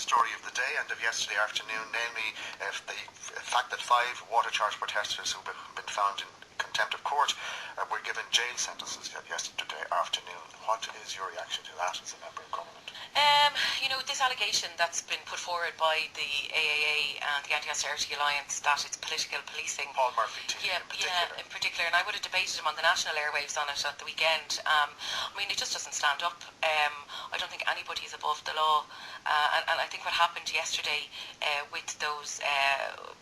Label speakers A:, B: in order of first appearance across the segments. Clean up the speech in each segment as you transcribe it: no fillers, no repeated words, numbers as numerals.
A: story of the day and of yesterday afternoon, namely the fact that 5 water charge protesters who've been found in contempt of court were given jail sentences yesterday afternoon. What is your reaction to that as a member of government?
B: This allegation that's been put forward by the AAA and the Anti-Austerity Alliance that it's political policing.
A: Paul Murphy,
B: in particular, and I would have debated him on the national airwaves on it at the weekend. It just doesn't stand up. I don't think anybody is above the law, and I think what happened yesterday with those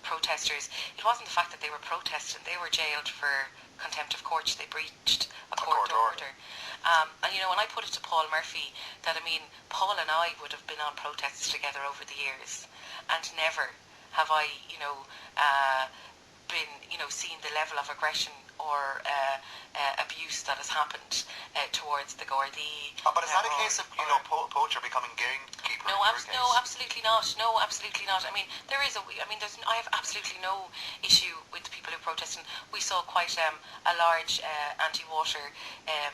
B: protesters, it wasn't the fact that they were protesting; they were jailed for contempt of court. They breached a court order. When I put it to Paul Murphy that, Paul and I would have been on protests together over the years, and never have I, been, seen the level of aggression or abuse that has happened towards the Gardaí.
A: But is that a case of, poacher becoming gamekeeper?
B: No, absolutely not. No, absolutely not. There is I have absolutely no issue with the people who protest, and we saw quite a large anti-water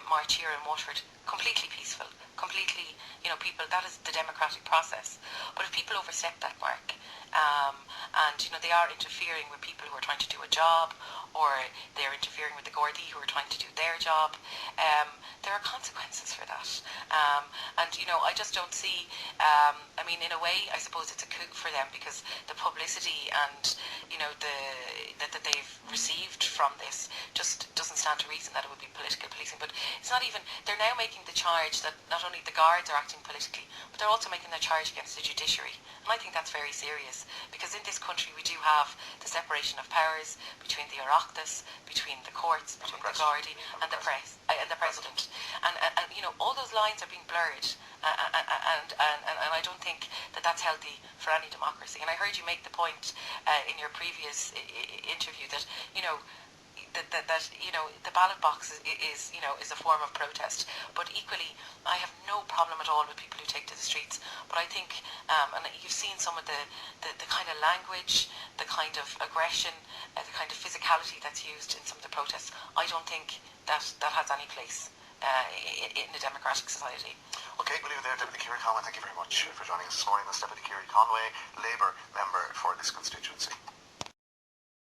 B: march here in Waterford, completely peaceful, completely, people, that is the democratic process. But if people overstep that mark, and they are interfering with people who are trying to do a job, or they're interfering with the Gardaí who are trying to do their job, there are consequences for that. I just don't see, in a way, I suppose it's a coup for them, because the publicity and, that they've received from this just doesn't stand to reason that it would be political policing. But it's not even, they're now making the charge that not only the guards are acting politically, but they're also making their charge against the judiciary. And I think that's very serious, because in this country we do have the separation of powers between the Oireachtas, between the courts, between the Gardaí and the press and the president. And all those lines are being blurred, and I don't think that that's healthy for any democracy. And I heard you make the point in your previous interview that the ballot box is a form of protest. But equally, I have no problem at all with people who take to the streets. But I think, and you've seen some of the kind of language, the kind of aggression, the kind of physicality that's used in some of the protests. I don't think that has any place in a democratic society.
A: Okay, we'll leave it there. Deputy Ciara Conway, thank you very much for joining us this morning. That's Deputy Ciara Conway, Labour member for this constituency.